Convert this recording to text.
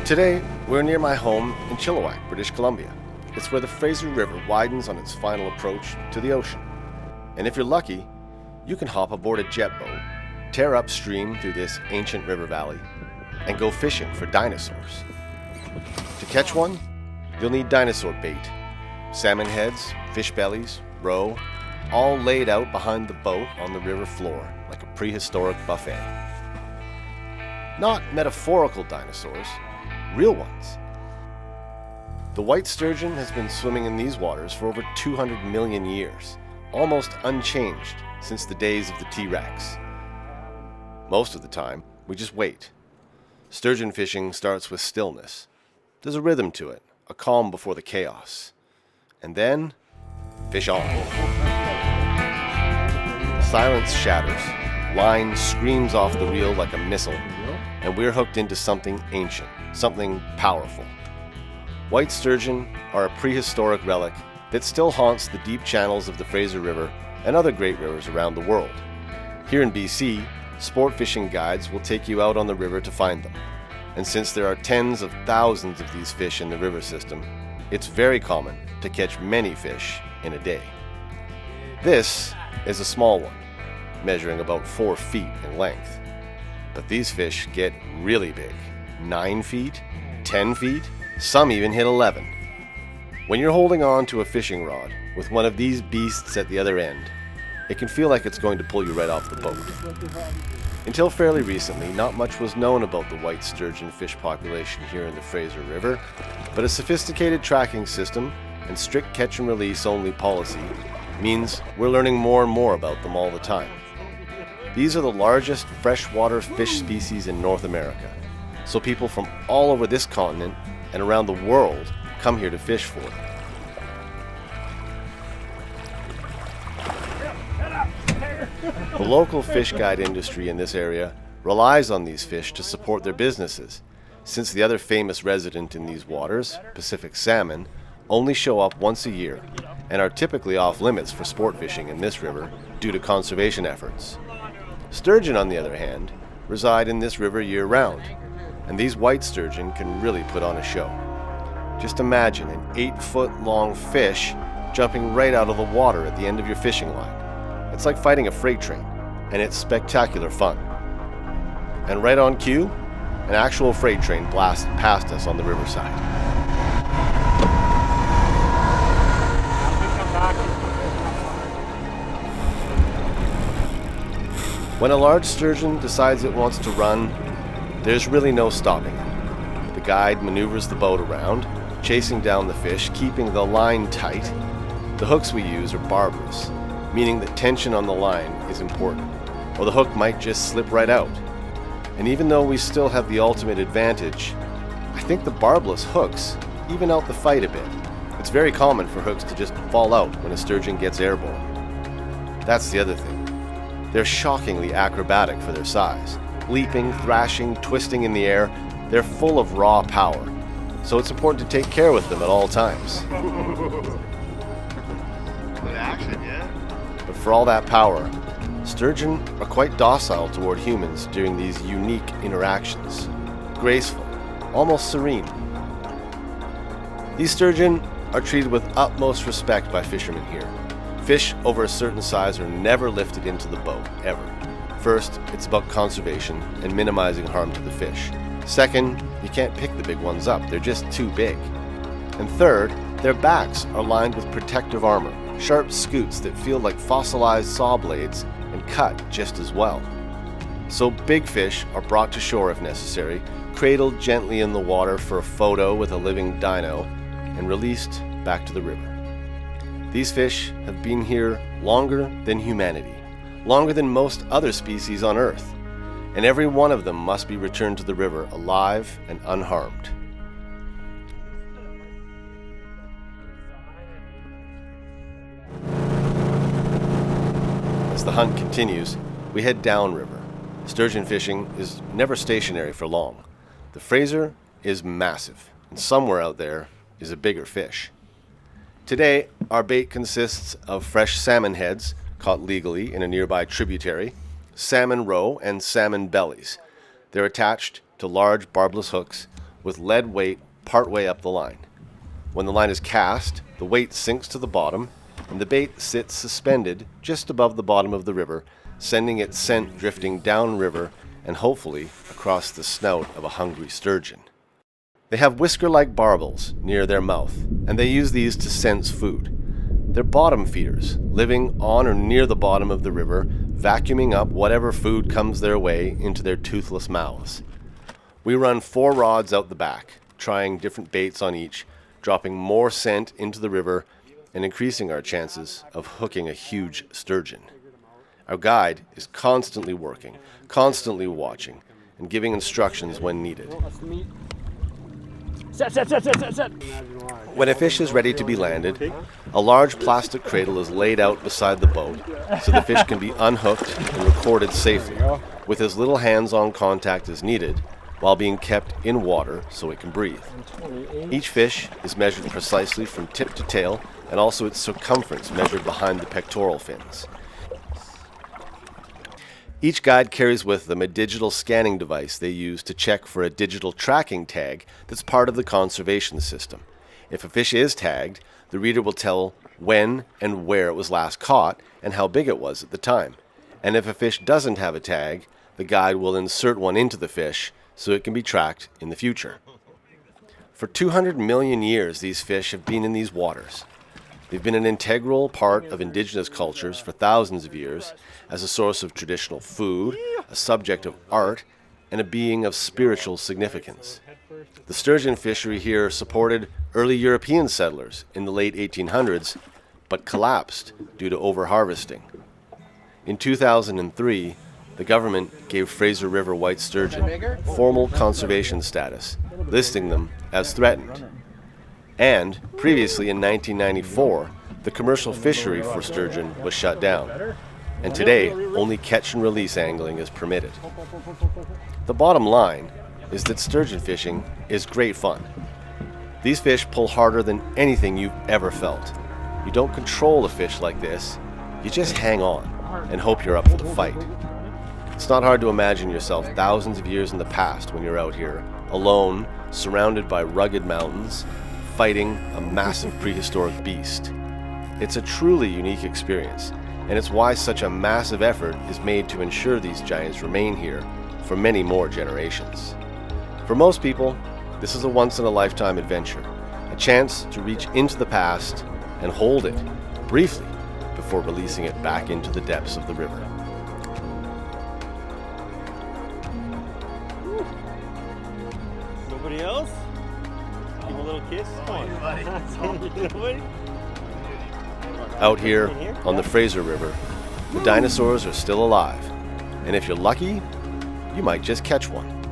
Today, we're near my home in Chilliwack, British Columbia. It's where the Fraser River widens on its final approach to the ocean. And if you're lucky, you can hop aboard a jet boat, tear upstream through this ancient river valley, and go fishing for dinosaurs. To catch one, you'll need dinosaur bait, salmon heads, fish bellies, roe, all laid out behind the boat on the river floor like a prehistoric buffet. Not metaphorical dinosaurs, real ones. The white sturgeon has been swimming in these waters for over 200 million years, almost unchanged since the days of the T-Rex. Most of the time, we just wait. Sturgeon fishing starts with stillness. There's a rhythm to it, a calm before the chaos. And then, fish on. The silence shatters, line screams off the reel like a missile, and we're hooked into something ancient, something powerful. White sturgeon are a prehistoric relic that still haunts the deep channels of the Fraser River and other great rivers around the world. Here in BC, sport fishing guides will take you out on the river to find them. And since there are tens of thousands of these fish in the river system, it's very common to catch many fish in a day. This is a small one, measuring about 4 feet in length. But these fish get really big, 9 feet, 10 feet, some even hit 11. When you're holding on to a fishing rod with one of these beasts at the other end, it can feel like it's going to pull you right off the boat. Until fairly recently, not much was known about the white sturgeon fish population here in the Fraser River, but a sophisticated tracking system and strict catch and release only policy means we're learning more and more about them all the time. These are the largest freshwater fish species in North America, so people from all over this continent and around the world come here to fish for them. The local fish guide industry in this area relies on these fish to support their businesses, since the other famous resident in these waters, Pacific salmon, only show up once a year and are typically off limits for sport fishing in this river due to conservation efforts. Sturgeon, on the other hand, reside in this river year-round, and these white sturgeon can really put on a show. Just imagine an 8-foot-long fish jumping right out of the water at the end of your fishing line. It's like fighting a freight train, and it's spectacular fun. And right on cue, an actual freight train blasts past us on the riverside. When a large sturgeon decides it wants to run, there's really no stopping it. The guide maneuvers the boat around, chasing down the fish, keeping the line tight. The hooks we use are barbless, meaning that tension on the line is important, or the hook might just slip right out. And even though we still have the ultimate advantage, I think the barbless hooks even out the fight a bit. It's very common for hooks to just fall out when a sturgeon gets airborne. That's the other thing. They're shockingly acrobatic for their size. Leaping, thrashing, twisting in the air, they're full of raw power. So it's important to take care with them at all times. Good action, yeah. But for all that power, sturgeon are quite docile toward humans during these unique interactions. Graceful, almost serene. These sturgeon are treated with utmost respect by fishermen here. Fish over a certain size are never lifted into the boat, ever. First, it's about conservation and minimizing harm to the fish. Second, you can't pick the big ones up, they're just too big. And third, their backs are lined with protective armor, sharp scutes that feel like fossilized saw blades and cut just as well. So big fish are brought to shore if necessary, cradled gently in the water for a photo with a living dino, and released back to the river. These fish have been here longer than humanity, longer than most other species on Earth, and every one of them must be returned to the river alive and unharmed. As the hunt continues, we head downriver. Sturgeon fishing is never stationary for long. The Fraser is massive, and somewhere out there is a bigger fish. Today, our bait consists of fresh salmon heads, caught legally in a nearby tributary, salmon roe, and salmon bellies. They're attached to large barbless hooks, with lead weight partway up the line. When the line is cast, the weight sinks to the bottom, and the bait sits suspended just above the bottom of the river, sending its scent drifting downriver and hopefully across the snout of a hungry sturgeon. They have whisker-like barbels near their mouth, and they use these to sense food. They're bottom feeders, living on or near the bottom of the river, vacuuming up whatever food comes their way into their toothless mouths. We run 4 rods out the back, trying different baits on each, dropping more scent into the river and increasing our chances of hooking a huge sturgeon. Our guide is constantly working, constantly watching, and giving instructions when needed. Set. When a fish is ready to be landed, a large plastic cradle is laid out beside the boat so the fish can be unhooked and recorded safely, with as little hands-on contact as needed, while being kept in water so it can breathe. Each fish is measured precisely from tip to tail, and also its circumference measured behind the pectoral fins. Each guide carries with them a digital scanning device they use to check for a digital tracking tag that's part of the conservation system. If a fish is tagged, the reader will tell when and where it was last caught and how big it was at the time. And if a fish doesn't have a tag, the guide will insert one into the fish so it can be tracked in the future. For 200 million years, these fish have been in these waters. They've been an integral part of indigenous cultures for thousands of years as a source of traditional food, a subject of art, and a being of spiritual significance. The sturgeon fishery here supported early European settlers in the late 1800s, but collapsed due to overharvesting. In 2003, the government gave Fraser River white sturgeon formal conservation status, listing them as threatened. And previously in 1994, the commercial fishery for sturgeon was shut down, and today only catch and release angling is permitted. The bottom line is that sturgeon fishing is great fun. These fish pull harder than anything you've ever felt. You don't control a fish like this, you just hang on and hope you're up for the fight. It's not hard to imagine yourself thousands of years in the past when you're out here, alone, surrounded by rugged mountains, fighting a massive prehistoric beast. It's a truly unique experience, and it's why such a massive effort is made to ensure these giants remain here for many more generations. For most people, this is a once-in-a-lifetime adventure, a chance to reach into the past and hold it, briefly, before releasing it back into the depths of the river. Nobody else? Give a little kiss. Come on, buddy. Out here on the Fraser River, the dinosaurs are still alive, and if you're lucky, you might just catch one.